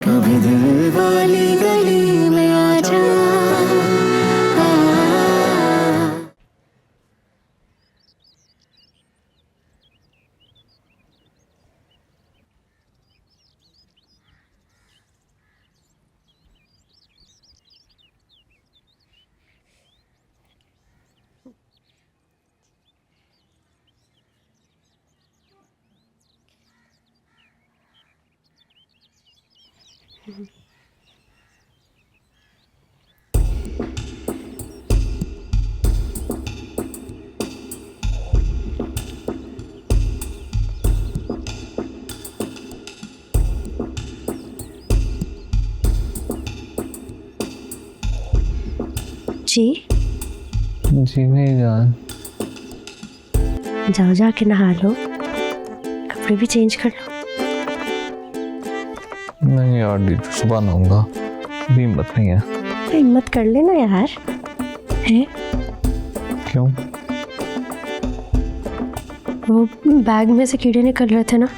कभी दिल वाली गली में आ जा। जी जी नहीं जान। जाओ जाके नहा लो, कपड़े भी चेंज कर लो। नहीं यार दीदी सुबह नहाऊंगा, अभी हिम्मत नहीं है। तो हिम्मत कर लेना यार। है क्यों? वो बैग में से कीड़े निकल रहे थे ना,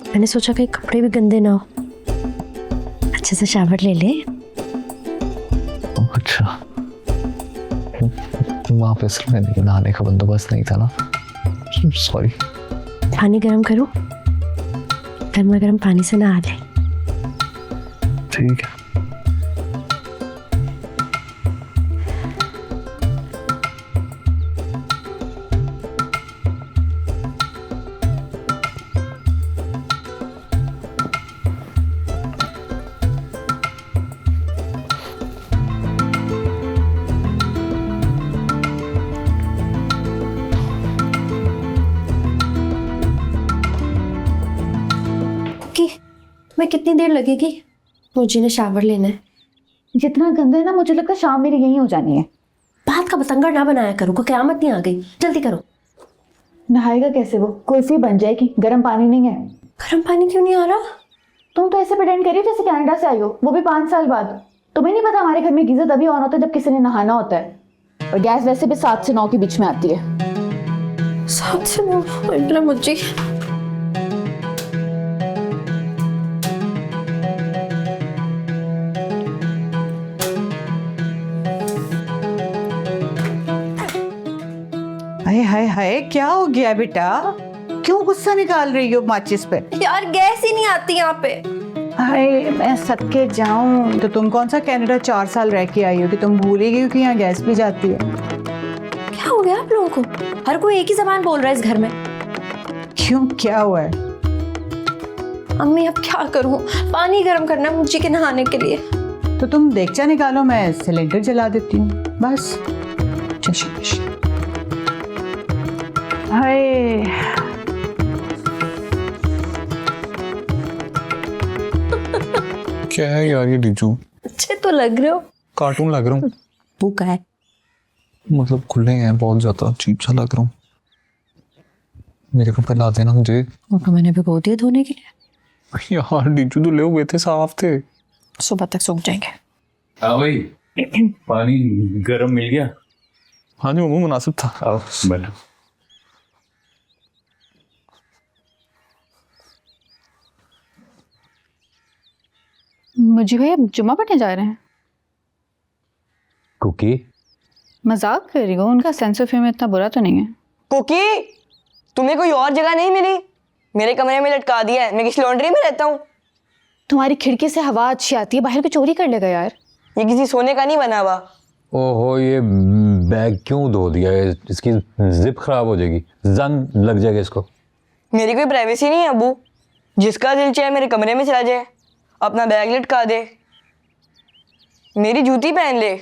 मैंने सोचा कहीं कपड़े भी गंदे ना हो, अच्छे से शावर ले ले। अच्छा वहाँ पे सिर्फ नहाने का बंदोबस्त नहीं था ना, सॉरी। पानी गर्म करो, गर्मा गर्म पानी से नहा ले। ठीक है। मैं कितनी देर लगेगी? मुझे ने शावर लेना है। जितना गंदा है ना, मुझे लगता है शाम मेरी यहीं हो जानी है। बात का बतंगड़ ना बनाया करो, को क़यामत नहीं आ गई, जल्दी करो। नहाएगा कैसे वो? कुल्फी बन जाएगी, गर्म पानी नहीं है। गर्म पानी क्यों नहीं आ रहा? तुम तो ऐसे प्रिटेंड करिए जैसे कनाडा से आई हो, वो भी 5 साल बाद। तुम्हें नहीं पता हमारे घर में गीजर तभी ऑन होता है जब किसी ने नहाना होता है, और गैस वैसे भी 7 से 9 के बीच में आती है। 7 से 9 मुझे हाय हाय हाय, क्या हो गया बेटा? क्यों गुस्सा निकाल रही हो माचिस पे? यार गैस ही नहीं आती यहाँ पे। हाय मैं सदके जाऊं। तो तुम कौन सा कनाडा 4 साल रह के आई हो कि तुम भूल ही गई हो कि यहाँ गैस भी जाती है? क्या हो गया आप लोगों को? हर कोई एक ही जबान बोल रहा है इस घर में। क्यों, क्या हुआ है? अम्मी अब क्या करूं, पानी गर्म करना है मुझे के नहाने के लिए। तो तुम देगचा निकालो, मैं सिलेंडर जला देती हूँ बस। हाय क्या है यार ये डीजू? अच्छे तो लग रहे हो। कार्टून लग रहा हूँ? वो का है? मतलब खुले हैं, बहुत ज्यादा अजीब सा लग रहा हूँ। मेरे कपड़े ला देना मुझे। वो तो मैंने भिगो दिए धोने के लिए। यार डीजू धुले हुए थे, साफ थे। सुबह तक सूख जाएंगे। हाँ भाई, पानी गरम मिल गया? हाँ जी मम्मी, मुनासिब था। आओ बैठो। मुझे भैया जुम्मा पढ़ने जा रहे हैं? कुकी, मजाक कर रही हो, उनका सेंस ऑफ ह्यूमर इतना बुरा तो नहीं है। कुकी, तुम्हें कोई और जगह नहीं मिली? मेरे कमरे में लटका दिया है, मैं किसी लॉन्ड्री में रहता हूँ। तुम्हारी खिड़की से हवा अच्छी आती है, बाहर को चोरी कर लेगा यार। ये किसी सोने का नहीं बना हुआ। ओहो ये बैग क्यों धो दिया है? इसकी जिप खराब हो जाएगी, जंग लग जाएगा इसको। मेरी कोई प्राइवेसी नहीं है अबू। जिसका दिल चाहे मेरे कमरे में चला जाए, अपना बैग लटका दे, मेरी जूती पहन ले,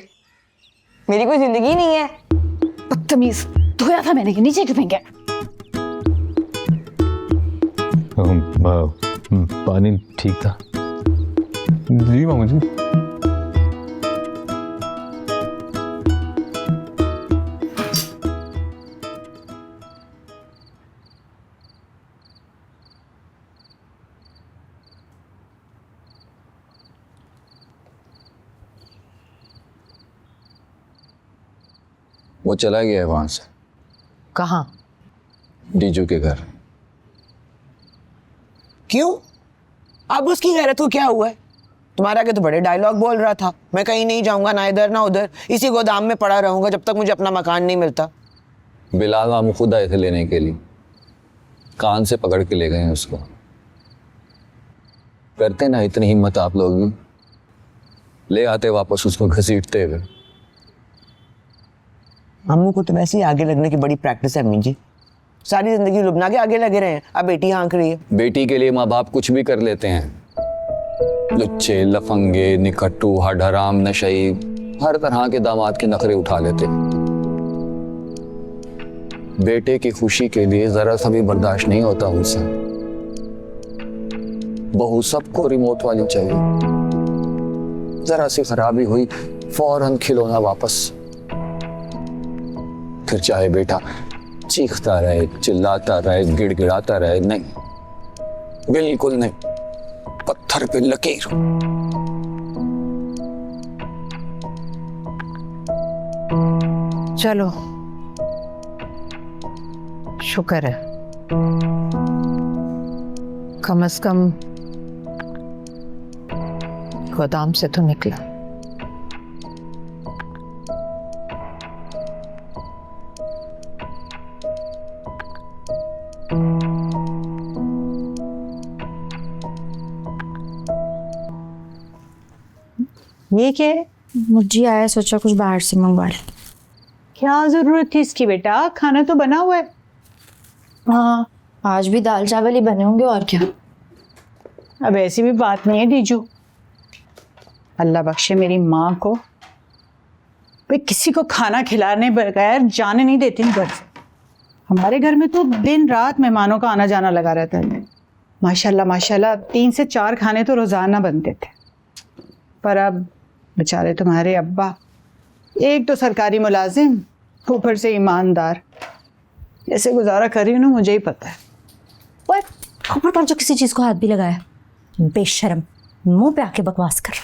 मेरी कोई जिंदगी नहीं है। बदतमीज, धोया था मैंने, नीचे क्यों फेंके? पानी ठीक था जी मामा जी। वो चला गया है वहां से। कहाँ? डीजू के घर। क्यों? अब उसकी गैरत को क्या हुआ है? तुम्हारे आगे तो बड़े डायलॉग बोल रहा था, मैं कहीं नहीं जाऊंगा, ना इधर ना उधर, इसी गोदाम में पड़ा रहूंगा जब तक मुझे अपना मकान नहीं मिलता। बिलाल मामू खुद आए थे लेने के लिए, कान से पकड़ के ले गए हैं उसको। करते ना इतनी हिम्मत आप लोग भी, ले आते वापस उसको घसीटते हुए। अम्मू को तो वैसे ही आगे लगने की बड़ी प्रैक्टिस है अम्मी जी, सारी जिंदगी लुबना के आगे लगे रहे हैं, अब बेटी हाँक रही है। बेटी के लिए माँ बाप कुछ भी कर लेते हैं, लुच्चे, लफंगे, निकट्टू, हडहराम, नशई, हर तरह के दामाद के नखरे उठा लेते। बेटे की खुशी के लिए जरा सा भी बर्दाश्त नहीं होता उनसे। बहू सबको रिमोट वाली चाहिए, जरा सी खराबी हुई फौरन खिलौना वापस। फिर चाहे बेटा चीखता रहे, चिल्लाता रहे, गिड़गिड़ाता रहे, नहीं, बिल्कुल नहीं, पत्थर पे लकीर। चलो, शुक्र है कम से कम गोदाम से तो निकला। ये क्या है? मुझे आया, सोचा कुछ बाहर से मंगवा ले। क्या जरूरत थी इसकी बेटा, खाना तो बना हुआ है। हाँ, आज भी दाल चावल ही बने होंगे और क्या। अब ऐसी भी बात नहीं है दीजू, अल्लाह बख्शे मेरी माँ को, भाई किसी को खाना खिलाने बगैर जाने नहीं देती घर से। हमारे घर में तो दिन रात मेहमानों का आना जाना लगा रहता है। माशाल्लाह माशाल्लाह 3 से 4 खाने तो रोजाना बनते थे। पर अब बेचारे तुम्हारे अब्बा, एक तो सरकारी मुलाजिम, ऊपर से ईमानदार, ऐसे गुजारा कर रही हूँ ना, मुझे ही पता है। ओए, खबर पर जो किसी चीज को हाथ भी लगाया, बेशरम, मुंह पे आके बकवास कर।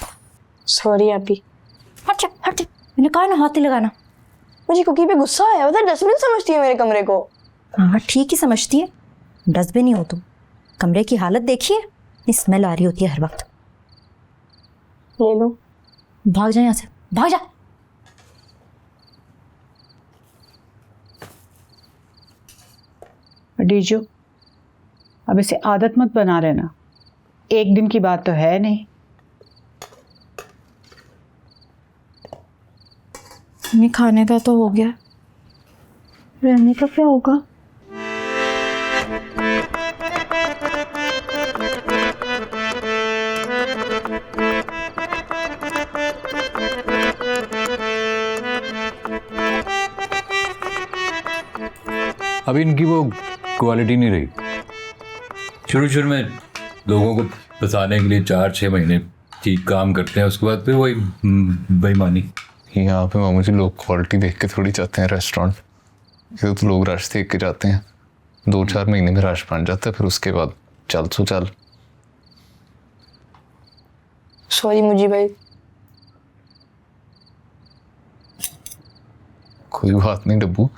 सॉरी आपी। हट जा, हट जा, मैंने कहा ना हाथ ही लगाना। मुझे कुकी पे गुस्सा आया, उधर डस्टबिन समझती है मेरे कमरे को। हाँ ठीक ही समझती है, डस्टबिन ही हो तुम। कमरे की हालत देखिए, इतनी स्मेल आ रही होती है हर वक्त। ले लो। भाग जा यहाँ से, भाग जा। डीजू, अब इसे आदत मत बना लेना, एक दिन की बात तो है नहीं। नहीं, खाने का तो हो गया, रहने का क्या होगा। अभी इनकी वो क्वालिटी नहीं रही। शुरू में लोगों को बताने के लिए 4-6 महीने ठीक काम करते हैं, उसके बाद फिर वही बेईमानी। यहाँ पे मामू जी लोग क्वालिटी देख के थोड़ी जाते हैं रेस्टोरेंट, तो लोग रश देख के जाते हैं। 2-4 महीने में रश बन जाता है, फिर उसके बाद चल सो चल। सॉरी मुझे भाई। कोई बात नहीं डब्बू,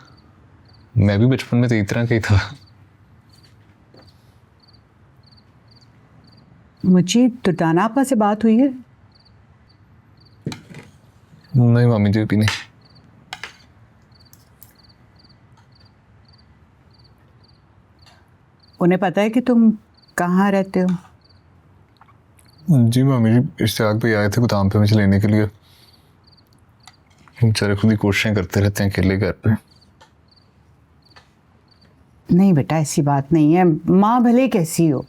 मैं भी बचपन में तो इस तरह का ही था। मुझे दुर्दाना आपा से बात हुई है? नहीं मामी जी भी नहीं। उन्हें पता है कि तुम कहाँ रहते हो? जी मामी जी, इश्तियाक भाई आए थे गोदाम पे मुझे लेने के लिए। बेचारे खुद ही कोशिशें करते रहते हैं अकेले घर पे। नहीं बेटा, ऐसी बात नहीं है। माँ भले कैसी हो,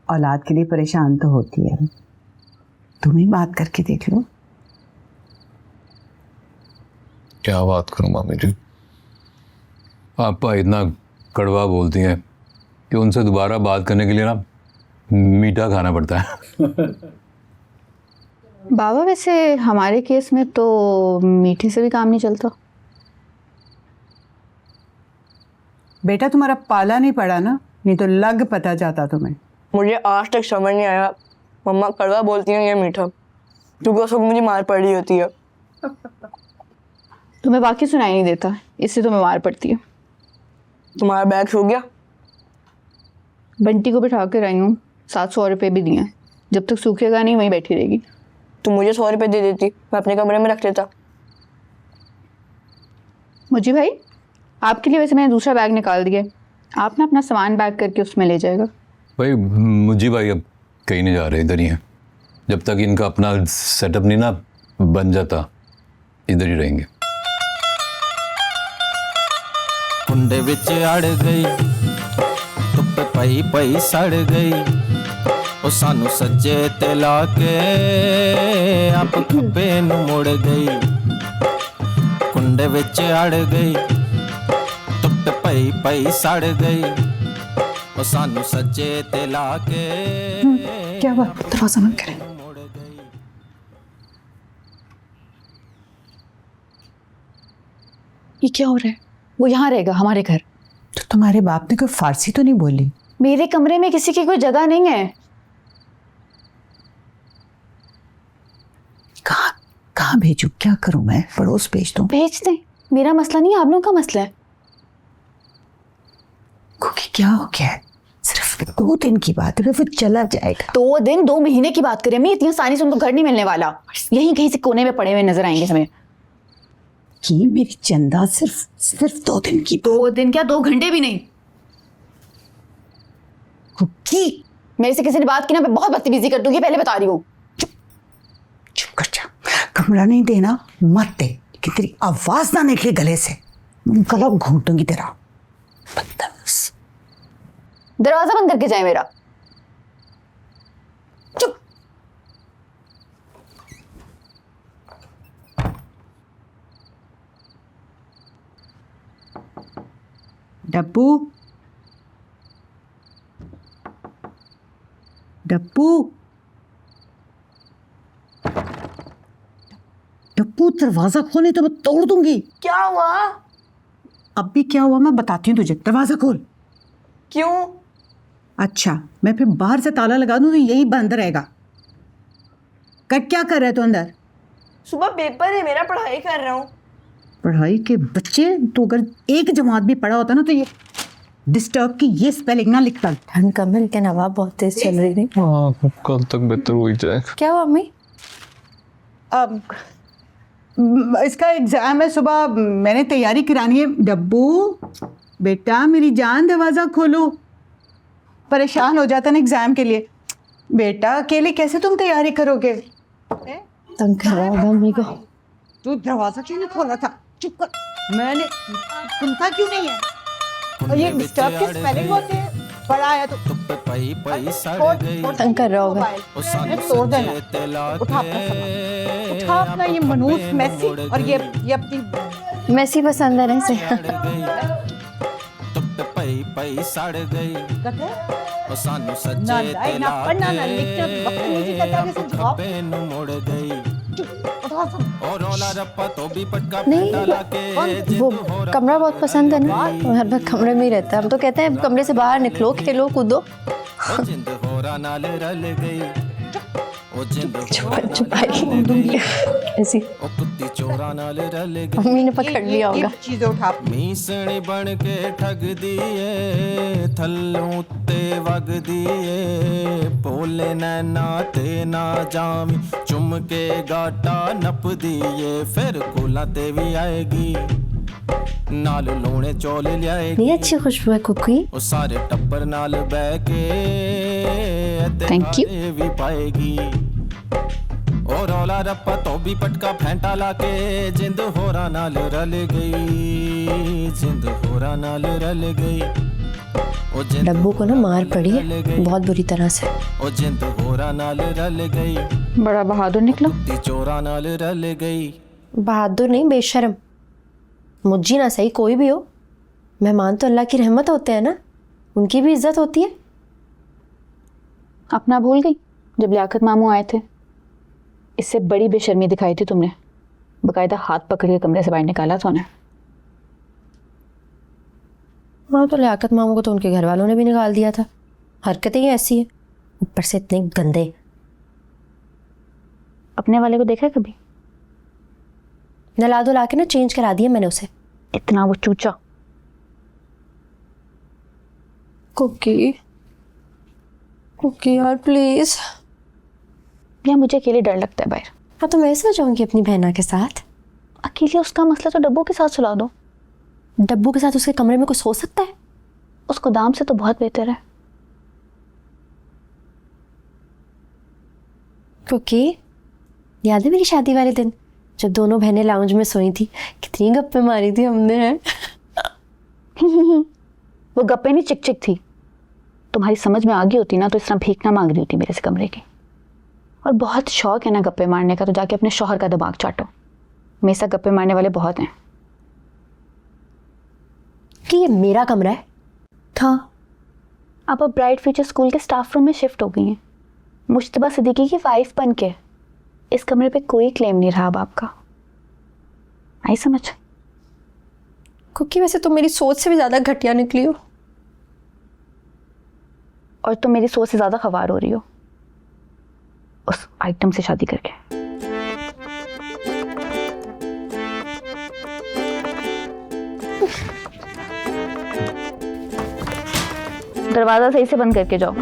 औलाद के लिए परेशान तो होती है। तुम ही बात करके देख लो। क्या बात करूं मामी जी। आप इतना कड़वा बोलती हैं कि उनसे दोबारा बात करने के लिए ना मीठा खाना पड़ता है। बाबा वैसे हमारे केस में तो मीठे से भी काम नहीं चलता। बेटा तुम्हारा पाला नहीं पड़ा ना, नहीं तो लग पता जाता तुम्हें। मुझे आज तक समझ नहीं आया मम्मा कड़वा बोलती हैं या मीठा, क्योंकि उस वक्त मुझे मार पड़ रही होती है। तुम्हें बाकी सुनाई नहीं देता, इससे तुम्हें मार पड़ती है। तुम्हारा बैग सो गया? बंटी को बिठा कर आई हूँ, 700 रुपये भी दिए हैं। जब तक सूखेगा नहीं वहीं बैठी रहेगी। तो मुझे 100 रुपये दे देती, मैं अपने कमरे में रख लेता। मुझे भाई आपके लिए वैसे मैंने दूसरा बैग निकाल दिया है, आप ना अपना सामान बैग करके उसमें ले जाएगा। भाई मुझे भाई अब कहीं नहीं जा रहे, इधर ही हैं। जब तक इनका अपना सेटअप नहीं ना बन जाता इधर ही रहेंगे। कुंडे विच अड़ गई धुप्प पई पई सड़ गई ओ सानू सज्जे ते ला के आप खब्बे नू मुड़ गई। कुंडे विच अड़ गई धुप्प पई पई सड़ गई ओ सानू सज्जे ते ला के क्या बात, दरवाजा बंद करें। मुड़ गई। ये क्या हो रहा है? वो यहाँ रहेगा हमारे घर। तो तुम्हारे बाप ने कोई फारसी तो नहीं बोली? मेरे कमरे में किसी की कोई जगह नहीं है। कहाँ कहाँ भेजूं, क्या करूं मैं? पड़ोस भेज दूं? भेज दें, मेरा मसला नहीं, आप लोगों का मसला है। क्योंकि क्या हो गया है? सिर्फ 2 दिन की बात है, फिर चला जाएगा। 2 दिन 2 महीने की बात करें, मैं इतनी आसानी से उनको घर नहीं मिलने वाला। यहीं कहीं से कोने में पड़े हुए नजर आएंगे हमें। कि मेरी चंदा सिर्फ 2 दिन की। 2 दिन क्या, 2 घंटे भी नहीं। कुकी मेरे से किसी ने बात की ना, मैं बहुत बदतमीजी कर दूंगी, पहले बता रही हूँ। चुप कर जा। कमरा नहीं देना मत दे, कि तेरी आवाज ना निकले गले से, गला घूट दूंगी तेरा। बदतमीज। दरवाजा बंद करके जाए मेरा। चुप। डब्बू डब्बू डब्बू, दरवाजा खोले तो मैं तोड़ दूंगी। क्या हुआ? अब भी क्या हुआ मैं बताती हूँ तुझे। दरवाजा खोल। क्यों? अच्छा, मैं फिर बाहर से ताला लगा दूं तो यही बंद रहेगा। क्या कर रहे हो तू अंदर? सुबह पेपर है मेरा, पढ़ाई कर रहा हूँ। पढ़ाई के बच्चे, तो अगर एक जमात भी पढ़ा होता ना तो ये डिस्टर्ब की ये स्पेलिंग ना लिखता। ठंड कम है, लेकिन हवा बहुत तेज चल रही है। हाँ, कल तक बेहतर हो ही जाएगा। क्या हुआ अम्मी? अब इसका एग्जाम है सुबह, मैंने तैयारी करानी है। डब्बू बेटा मेरी जान, दरवाजा खोलो। परेशान हो जाता ना एग्जाम के लिए। बेटा अकेले कैसे तुम तैयारी करोगे? तंग कर रहा होगा अम्मी को। तू दरवाजा क्यों नहीं खोला था? चुप कर। मैंने सुनता क्यों नहीं है? और ये डिस्टर्ब के स्पेलिंग होते हैं। पढ़ा है तो धुप्प पई पई सड़ गई तंग कर रहा होगा। ओ सानू तोड़ देना। सज्जे ते ला उठा अपना सामान, उठा अपना ये मनूस मैसी और ये अपनी मैसी पसंद है ना इसे। धुप्प पई पई सड़ गई कहते ओ सानू ना सज्जे लाए, ते ना ला पढ़ना, ना लिखना, बदतमीजी करता है, जैसे जवाब। खब्बे नू मुड़ गई उठा सब। और रौला रप्पा तो भी पटका नहीं, डाला के वो कमरा बहुत पसंद है ना, वो हर वक्त कमरे में ही रहता है। हम तो कहते हैं कमरे से बाहर निकलो, खेलो कूदो। ओ जिंद होरा नाल रल गई ओ जिंद छुपाई ऐसी ओ कुत्ती चोरा नाल रल गई मम्मी ने पकड़ लिया होगा। चीजें उठा। मीसणी बन के ठग दिए थल्लों ते वग दिए भोले नैना ते ना जावी चुम के गाटा नप दिए फिर कोला ते भी आएगी नाल लोणे चौल लियाएगी नहीं अच्छी खुशबू है कुकी। ओ सारे टब्बर नाल बह के Thank you. भी पाएगी और रौला रप्पा तो भी पटका फेंटा लाके जिंद होरा नाल रल गई जिंद होरा नाल रल गई ओ जिंद डब्बू को ना मार पड़ी है बहुत बुरी तरह से। ओ जिंद होरा नाल रल गई बड़ा बहादुर निकला। ती चोरा नाल रल गई बहादुर नहीं, बेशर्म। मुझी ना सही, कोई भी हो, मेहमान तो अल्लाह की रहमत होते हैं ना, उनकी भी इज्जत होती है। अपना भूल गई जब लियाकत मामू आए थे? इससे बड़ी बेशर्मी दिखाई थी तुमने, बकायदा हाथ पकड़ के कमरे से बाहर निकाला था उन्हें। हाँ तो लियाकत मामू को तो उनके घर वालों ने भी निकाल दिया था। हरकतें ही ऐसी है, ऊपर से इतने गंदे। अपने वाले को देखा है कभी? नला धो ला के ना चेंज करा दिया मैंने उसे। इतना वो चूचा। कुकी कुकी यार प्लीज, या मुझे अकेले डर लगता है बाहर। हाँ तो मैं सो जाऊंगी अपनी बहना के साथ। अकेले उसका मसला तो डब्बू के साथ सुला दो। डब्बू के साथ उसके कमरे में कुछ हो सकता है? उस गोदाम से तो बहुत बेहतर है। क्योंकि याद है मेरी शादी वाले दिन जब दोनों बहनें लाउंज में सोई थी, कितनी गप्पे मारी थी हमने, हैं? वो गप्पे नहीं, चिक चिक थी। तुम्हारी समझ में आ गई होती ना तो इस तरह भीख ना मांग रही होती मेरे से कमरे की। और बहुत शौक है ना गप्पे मारने का, तो जाके अपने शौहर का दिमाग चाटो। मेरे साथ गप्पे मारने वाले बहुत हैं। कि ये मेरा कमरा है? हाँ, आप अब ब्राइट फ्यूचर स्कूल के स्टाफ रूम में शिफ्ट हो गई हैं, मुश्तबा सिद्दीकी की वाइफ बन के। इस कमरे पे कोई क्लेम नहीं रहा अब आपका। आई समझ? क्योंकि वैसे तो मेरी सोच से भी ज़्यादा घटिया निकली हो। और तुम मेरी सोच से ज़्यादा खवार हो रही हो उस आइटम से शादी करके। दरवाजा सही से बंद करके जाओ।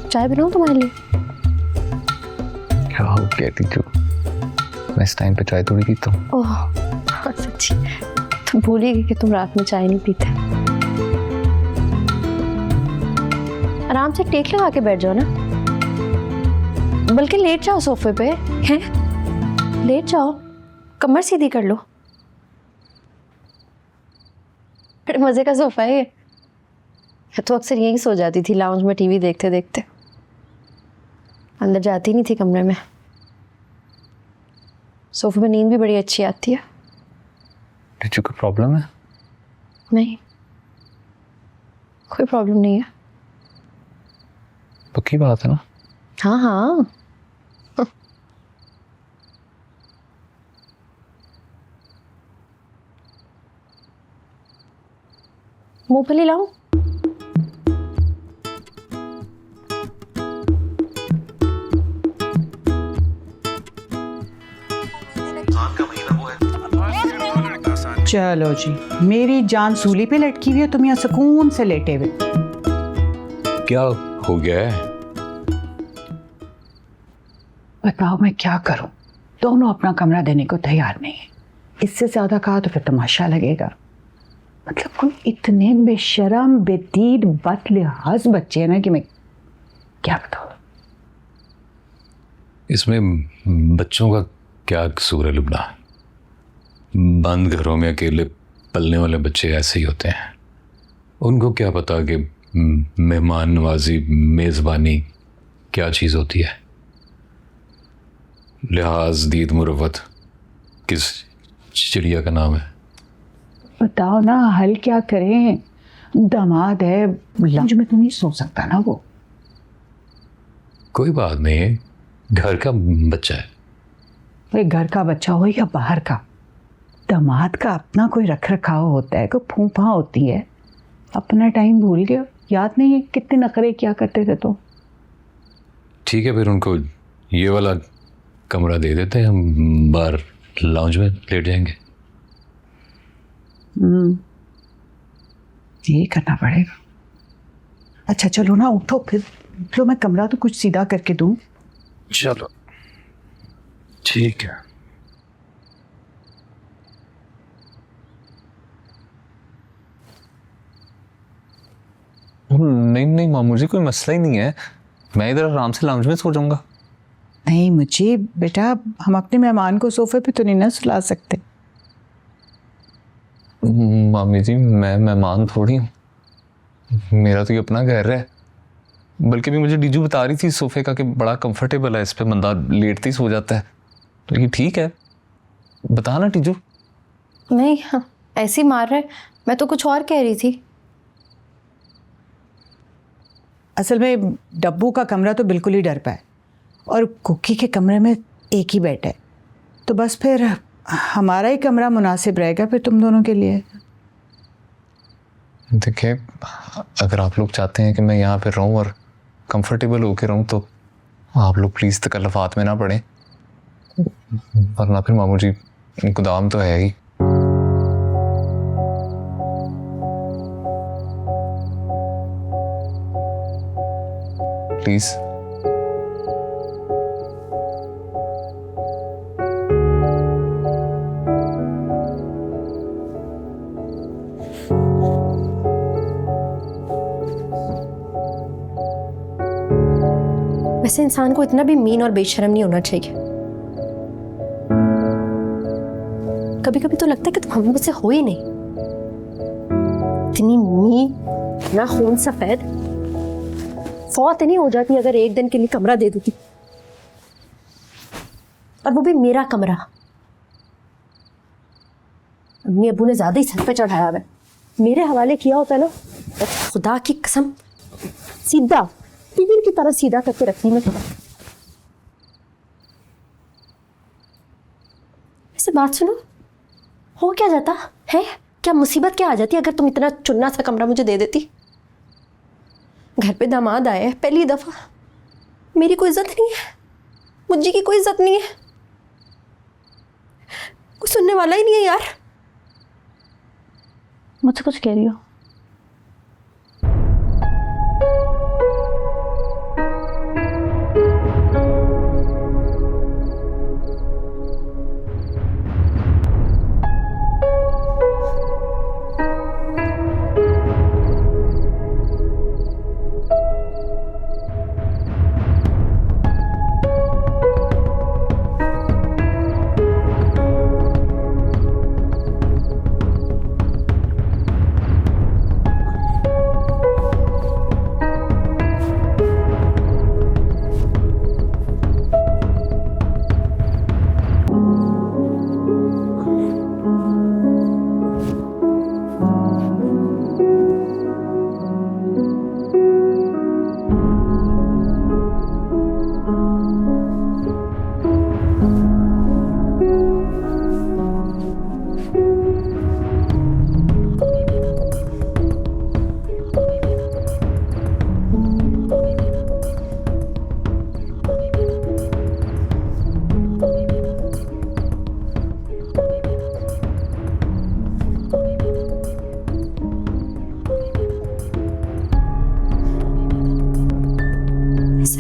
चाय बनाऊं तुम्हारे लिए? क्या हो गया टीचू, मैं इस टाइम पे चाय थोड़ी पीता हूँ। ओह हाँ, सच्ची तुम भूल ही गई कि तुम रात में चाय नहीं पीते। आराम से टेक लगा के बैठ जाओ ना, बल्कि लेट जाओ सोफे पे। हैं, लेट जाओ, कमर सीधी कर लो। बड़े मजे का सोफा है ये। मैं तो अक्सर यहीं सो जाती थी लाउंज में टीवी देखते देखते, अंदर जाती नहीं थी कमरे में। सोफे में नींद भी बड़ी अच्छी आती है। टीचू कोई प्रॉब्लम है? नहीं, कोई प्रॉब्लम नहीं है। पक्की बात है ना? हाँ हाँ। मूंगफली लाऊं? चलो जी, मेरी जान सूली पे लटकी हुई है, तुम यहाँ सुकून से लेटे हुए। क्या हो गया है? बताओ मैं क्या करूं? दोनों अपना कमरा देने को तैयार नहीं है। इससे ज्यादा कहा तो फिर तमाशा लगेगा। मतलब कोई इतने बेशरम, बेदीन, बदलिहाज बच्चे हैं ना कि मैं क्या बताऊं। इसमें बच्चों का क्या कसूर है लुबना? बंद घरों में अकेले पलने वाले बच्चे ऐसे ही होते हैं। उनको क्या पता कि मेहमान नवाजी, मेज़बानी क्या चीज़ होती है। लिहाज, दीद, मुरवत किस चिड़िया का नाम है? बताओ ना, हल क्या करें? दामाद है, लंच में तो नहीं सो सकता ना वो। कोई बात नहीं है, घर का बच्चा है। अरे घर का बच्चा हो या बाहर का, दामाद का अपना कोई रख रखाव होता है, कोई फूफा होती है। अपना टाइम भूल गया, याद नहीं है कितने नखरे क्या करते थे। तो ठीक है, फिर उनको ये वाला कमरा दे देते हैं, हम बाहर लाउंज में लेट जाएंगे। ये करना पड़ेगा। अच्छा चलो ना, उठो फिर, उठो, मैं कमरा तो कुछ सीधा करके दूं। चलो ठीक है। नहीं नहीं मामू जी, कोई मसला ही नहीं है, मैं इधर आराम से लाउंज में सो जाऊंगा। नहीं मुझे बेटा, हम अपने मेहमान को सोफे पे तो नहीं ना सुला सकते। मामी जी, मैं मेहमान थोड़ी हूँ, मेरा तो ये अपना घर है। बल्कि भी मुझे डीजू बता रही थी सोफे का कि बड़ा कंफर्टेबल है, इस पे बंदा लेटते ही सो जाता है, तो ये ठीक है। बता ना टीजू। नहीं हाँ, ऐसे ही मार रहे, मैं तो कुछ और कह रही थी। असल में डब्बू का कमरा तो बिल्कुल ही डर पाए और कुकी के कमरे में एक ही बेड है, तो बस फिर हमारा ही कमरा मुनासिब रहेगा फिर तुम दोनों के लिए। देखिए, अगर आप लोग चाहते हैं कि मैं यहाँ पे रहूँ और कंफर्टेबल होके रहूँ तो आप लोग प्लीज़ तकल्लुफ़ात में ना पड़ें, वरना फिर मामू जी गोदाम तो है ही। प्लीज़। वैसे इंसान को इतना भी मीन और बेशर्म नहीं होना चाहिए। कभी कभी तो लगता है कि तुम हम मुझसे हो ही नहीं। इतनी मीन, ना खून सफेद, फौत नहीं हो जाती अगर एक दिन के लिए कमरा दे देती, और वो भी मेरा कमरा। अम्मी अबू ने ज्यादा ही सर पे चढ़ाया है। मेरे हवाले किया होता ना तो खुदा की कसम सीधा तीर की तरह सीधा करके रखती मैं। ऐसे बात सुनो, हो क्या जाता है? क्या मुसीबत क्या आ जाती अगर तुम इतना चुन्ना सा कमरा मुझे दे देती? घर पे दामाद आए पहली दफा, मेरी कोई इज्जत नहीं है, मुझे की कोई इज्जत नहीं है, कोई सुनने वाला ही नहीं है यार। मुझसे कुछ कह रही हो?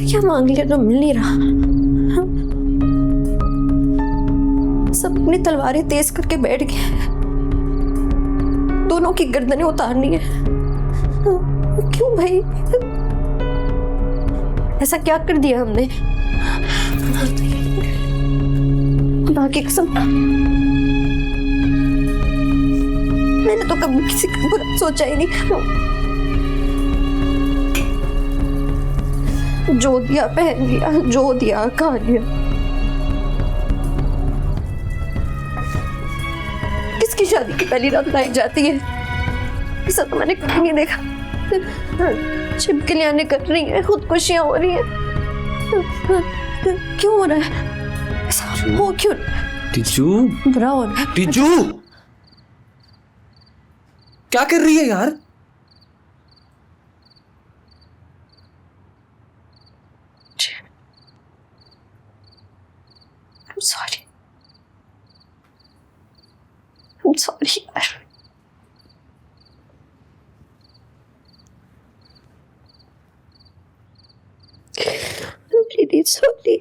क्या मांग लिया तो मिल नहीं रहा। सब अपनी तलवारें तेज करके बैठ गए, दोनों की गर्दनें उतारनी है। क्यों भाई, ऐसा क्या कर दिया हमने? खुदा की कसम, मैंने तो कभी किसी का बुरा सोचा ही नहीं। जो दिया पहन लिया, जो दिया खा लिया। किसकी शादी की पहली रात लाई जाती है? ऐसा तो मैंने कभी नहीं देखा। छिपकलियां कर रही हैं, खुदकुशियां हो रही हैं। क्यों हो रहा है ऐसा? हो क्यों? टीचू, बुरा हो रहा है। टीचू क्या कर रही है यार? I'm sorry यार। I'm really sorry।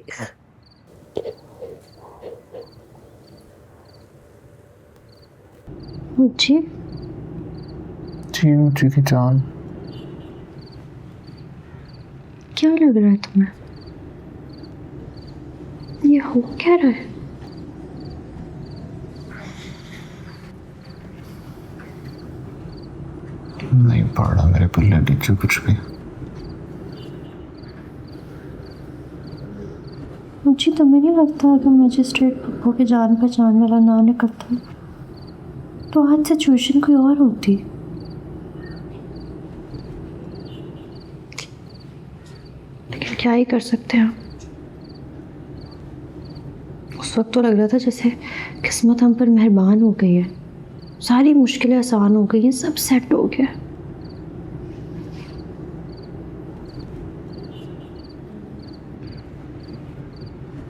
मुझे जी की जान, क्या लग रहा है तुम्हें? ये हो क्या रहा है? नहीं पड़ रहा मेरे पल्ले टीचू कुछ भी। मुझे तो नहीं लगता अगर मजिस्ट्रेट पप्पू के जान पहचान वाला ना निकलता तो आज सिचुएशन कोई और होती। लेकिन क्या ही कर सकते हैं। उस वक्त तो लग रहा था जैसे किस्मत हम पर मेहरबान हो गई है, सारी मुश्किलें आसान हो गई हैं, सब सेट हो गया।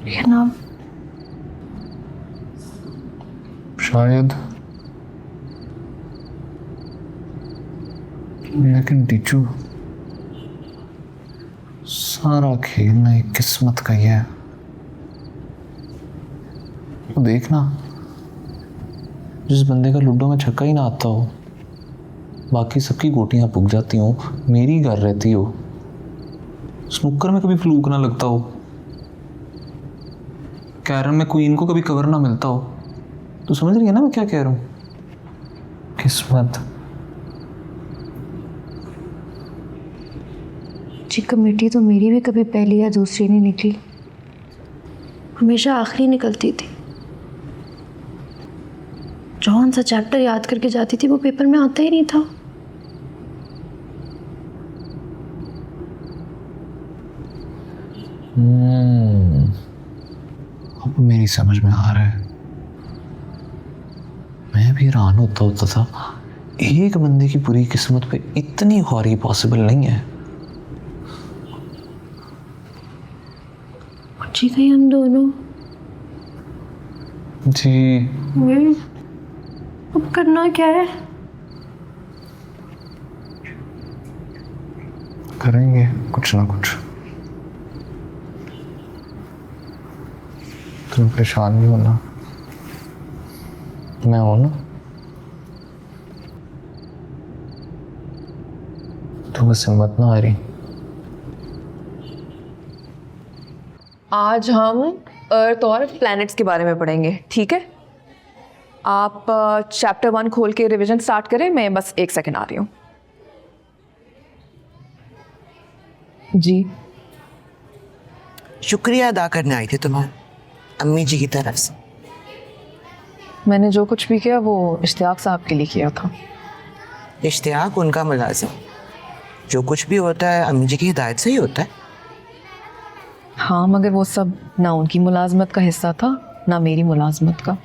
लेकिन अब शायद, लेकिन टीचू सारा खेल ना एक किस्मत का ही है। वो देखना, जिस बंदे का लूडो में छक्का ही ना आता हो, बाकी सबकी गोटियां पुग जाती हो, मेरी घर रहती हो, स्नूकर में कभी फ्लूक ना लगता हो, कैरम में क्वीन को कभी कवर ना मिलता हो। तो समझ रही है ना मैं क्या कह रहा हूँ? किस्मत। जी कमेटी तो मेरी भी कभी पहली या दूसरी नहीं निकली, हमेशा आखिरी निकलती थी। जौन सा चैप्टर याद करके जाती थी वो पेपर में आता ही नहीं था। अब मेरी समझ में आ रहा है। मैं भी हैरान होता था, एक बंदे की पूरी किस्मत पे इतनी ख्वारी पॉसिबल नहीं है। जी कहीं हम दोनों जी अब करना क्या है? करेंगे कुछ ना कुछ। तुम परेशान भी हो ना, मैं हूं ना, तुम बस हिम्मत ना आ रही। आज हम अर्थ और प्लैनेट्स के बारे में पढ़ेंगे, ठीक है? आप चैप्टर 1 खोल के रिवीजन स्टार्ट करें, मैं बस 1 सेकंड आ रही हूँ। जी शुक्रिया अदा करने आई थी तुम्हें अम्मी जी की तरफ से। मैंने जो कुछ भी किया वो इश्तियाक साहब के लिए किया था। इश्तियाक उनका मुलाजिम, जो कुछ भी होता है अम्मी जी की हिदायत से ही होता है। हाँ, मगर वो सब ना उनकी मुलाजमत का हिस्सा था ना मेरी मुलाजमत का।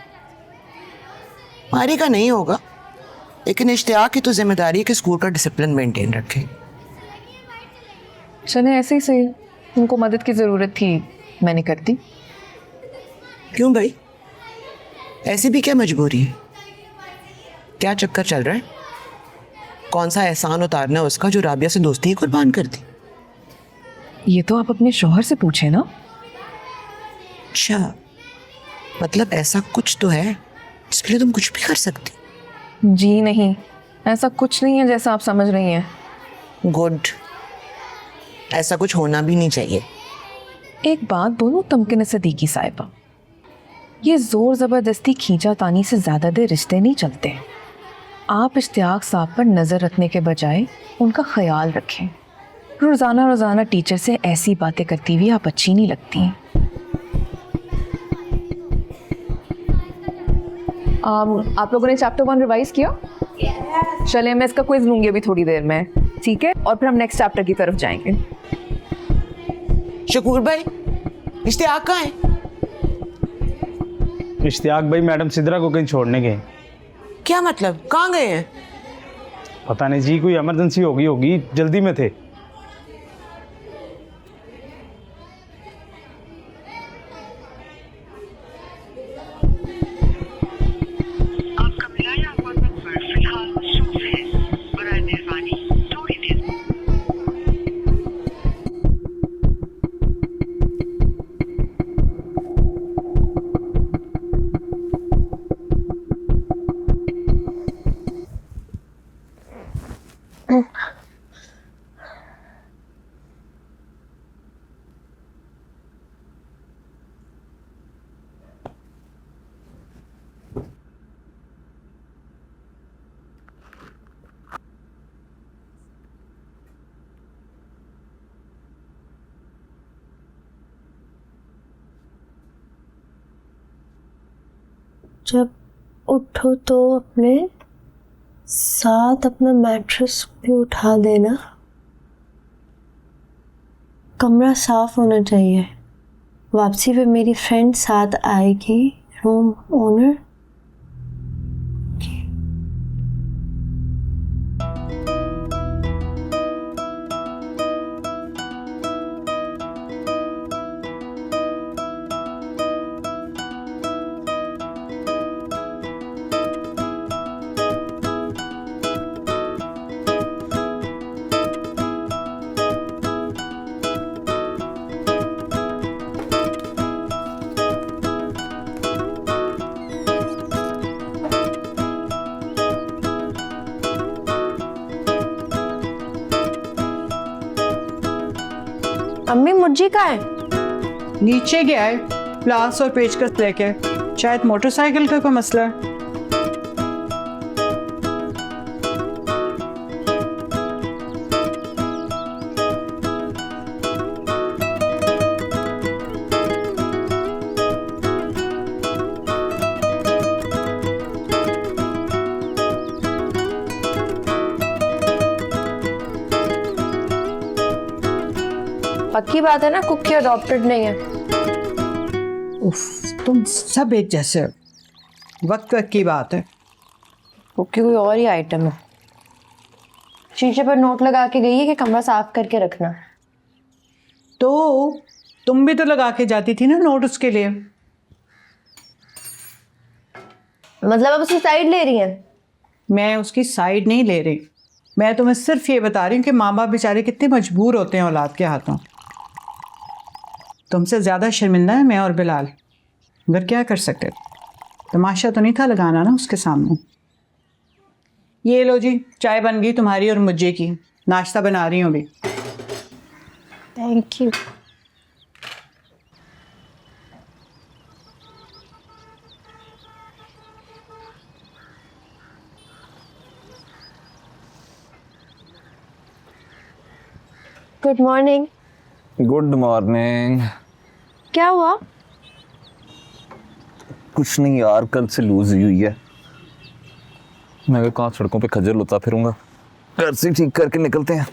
मारी का नहीं होगा, लेकिन इश्तियाक की तो जिम्मेदारी है कि स्कूल का डिसिप्लिन मेंटेन रखे। चले ऐसे ही सही, उनको मदद की ज़रूरत थी, मैंने कर दी। क्यों भाई, ऐसी भी क्या मजबूरी है? क्या चक्कर चल रहा है? कौन सा एहसान उतारना है उसका जो राबिया से दोस्ती ही कुर्बान कर दी? ये तो आप अपने शौहर से पूछे ना। अच्छा, मतलब ऐसा कुछ तो है जिसके लिए तुम कुछ भी कर सकती? जी नहीं, ऐसा कुछ नहीं है जैसा आप समझ रही हैं। गुड, ऐसा कुछ होना भी नहीं चाहिए। एक बात बोलूं तमकिन सदीकी साहिबा, ये जोर ज़बरदस्ती खींचातानी से ज़्यादा देर रिश्ते नहीं चलते। आप इश्तियाक साहब पर नज़र रखने के बजाय उनका ख्याल रखें। रोज़ाना रोज़ाना टीचर से ऐसी बातें करती हुई आप अच्छी नहीं लगती हैं। आप लोगों ने चैप्टर 1 रिवाइज किया? चलिए मैं इसका क्विज लूँगी अभी थोड़ी देर में, ठीक है? और फिर हम नेक्स्ट चैप्टर की तरफ जाएंगे। शकूर भाई, इश्तियाक कहाँ है? इश्तियाक भाई मैडम सिद्रा को कहीं छोड़ने गए। क्या मतलब, कहाँ गए हैं? पता नहीं जी, कोई इमरजेंसी होगी, जल्दी में थे। जब उठो तो अपने साथ अपना मैट्रेस भी उठा देना। कमरा साफ होना चाहिए। वापसी पे मेरी फ्रेंड साथ आएगी, रूम ओनर। अम्मी मुर्जी कहाँ है? नीचे गया है प्लास और पेचकस लेके, शायद मोटरसाइकिल का कोई मसला है। पक्की बात है ना, कुकी अडॉप्टेड नहीं है। उफ, तुम सब एक जैसे हो। वक्त की बात है। कुकी कोई और ही आइटम है। शीशे पर नोट लगा के गई है कि कमरा साफ करके रखना। तो तुम भी तो लगा के जाती थी ना नोट उसके लिए। मतलब अब उसकी साइड ले रही है? मैं उसकी साइड नहीं ले रही, मैं तुम्हें सिर्फ ये बता रही हूँ कि माँ बाप बेचारे कितने मजबूर होते हैं औलाद के हाथों। तुमसे ज़्यादा शर्मिंदा है मैं और बिलाल, मगर क्या कर सकते, तमाशा तो नहीं था लगाना ना उसके सामने। ये लो जी, चाय बन गई तुम्हारी और मुझे की, नाश्ता बना रही हूँ अभी। Thank you. Good morning. Good morning. क्या हुआ? कुछ नहीं यार, कल से लूज हुई है। मैं कहाँ सड़कों पे खजल होता फिरूंगा, घर से ठीक करके निकलते हैं।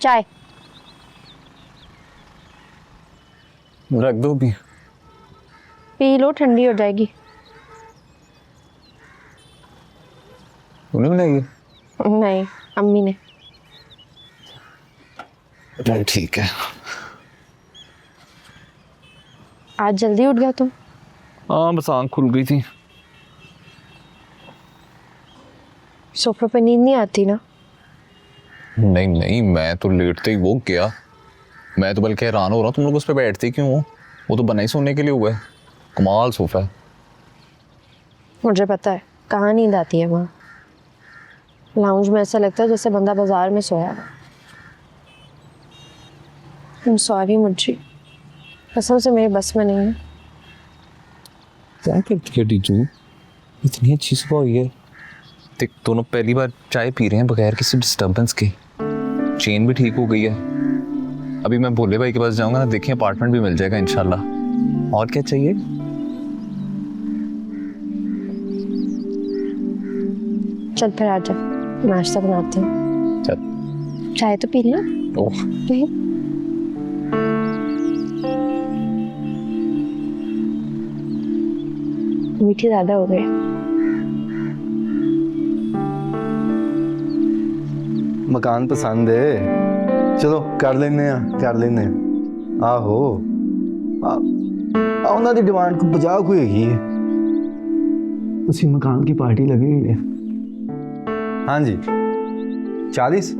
चाय रख दो भी। पी लो, ठंडी हो जाएगी। तूने बनाई? नहीं, अम्मी ने। चल ठीक है। आज जल्दी उठ गया तुम? हाँ बस आँख खुल गई थी। सोफे पे नींद नहीं आती ना? नहीं नहीं, मैं तो लेटते ही वो गया। मैं तो बल्कि हैरान हो रहा हूँ तुम लोग उस पर बैठते क्यों हो? वो तो बना ही सोने के लिए हुआ है। कमाल सोफा है। मुझे पता है कहाँ नींद आती है वहाँ। लाउंज में ऐसा लगता है जैसे बंदा बाजार में सोया है। I'm sorry मुझे, कसम से मेरे बस में नहीं है। क्या करती है डीजू? इतनी अच्छी सुबह हुई है। देख दोनों पहली बार चाय पी रहे हैं बगैर किसी डिस्टर्बेंस के। चेन भी ठीक हो गई है। अभी मैं भोले भाई के पास जाऊंगा ना, देखिए अपार्टमेंट भी मिल जाएगा इंशाल्लाह। और क्या चाहिए? चल फिर आजा, नाश्ता बनाते हैं। चल। चाय तो पी लिया। ओह मीठी ज्यादा हो गई। मकान पसंद है, चलो कर लेने कर लेने। आहो ਉਹਨਾਂ ਦੀ ਡਿਮਾਂਡ ਕੋ 50 ਕੋਈ ਹੈਗੀ ਹੈ। उसी मकान की पार्टी लगी हुई है। हाँ जी 40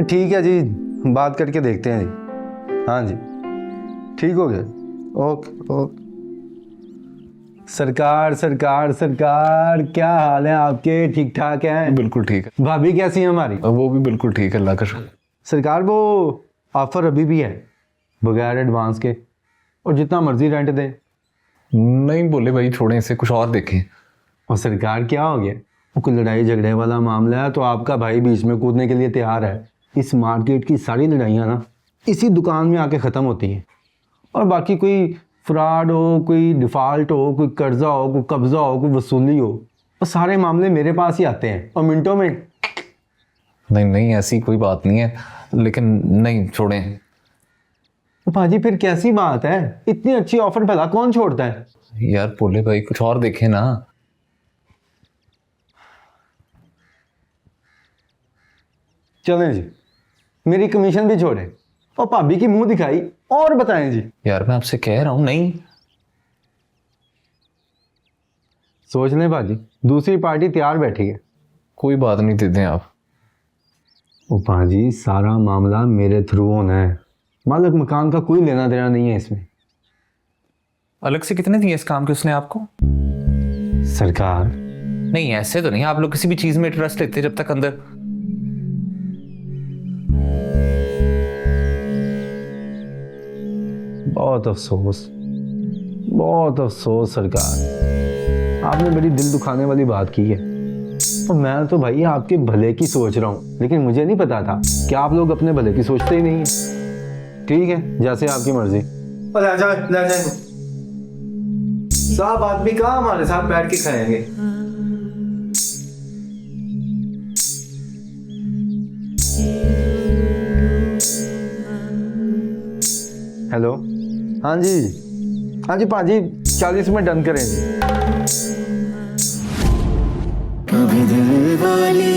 ठीक है जी, बात करके देखते हैं जी। हाँ जी ठीक हो गया, ओके ओके। सरकार सरकार सरकार, क्या हाल है आपके? ठीक ठाक हैं? बिल्कुल ठीक है। भाभी कैसी है हमारी? वो भी बिल्कुल ठीक है, अल्लाह का शुक्र। सरकार वो ऑफर अभी भी है, बगैर एडवांस के, और जितना मर्जी रेंट दे। नहीं बोले भाई, छोड़ें इसे, कुछ और देखें। और सरकार क्या हो गया, वो कोई लड़ाई झगड़े वाला मामला है तो आपका भाई बीच में कूदने के लिए तैयार है। इस मार्केट की सारी लड़ाइयाँ ना इसी दुकान में आके ख़त्म होती हैं। और बाकी कोई फ्रॉड हो, कोई डिफ़ॉल्ट हो, कोई कर्जा हो, कोई कब्ज़ा हो, कोई वसूली हो, वो सारे मामले मेरे पास ही आते हैं और मिनटों में। नहीं नहीं ऐसी कोई बात नहीं है। लेकिन नहीं छोड़ें। भाजी फिर कैसी बात है, इतनी अच्छी ऑफर भला कौन छोड़ता है। यार भोले भाई कुछ और देखें ना। चलें जी, मेरी कमीशन भी छोड़ें और भाभी की मुंह दिखाई और बताएं जी। यार मैं आपसे कह रहा हूँ नहीं। सोच लें भाजी, दूसरी पार्टी तैयार बैठी है। कोई बात नहीं, दे दें आप। ओ भाजी सारा मामला मेरे थ्रू होना है, मालिक मकान का कोई लेना देना नहीं है इसमें। अलग से कितने दिए इस काम के उसने आपको? सरकार नहीं ऐसे तो नहीं, आप लोग किसी भी चीज में इंटरेस्ट लेते जब तक अंदर। बहुत अफसोस सरकार, आपने बड़ी दिल दुखाने वाली बात की है। और मैं तो भाई आपके भले की सोच रहा हूँ, लेकिन मुझे नहीं पता था कि आप लोग अपने भले की सोचते ही नहीं है। ठीक है, जैसे आपकी मर्जी। ले जाए साहब, आदमी कहाँ हमारे साथ बैठ के खाएंगे। हेलो, हाँ जी पाजी, 40 में डन करें जी। कभी दिल वाली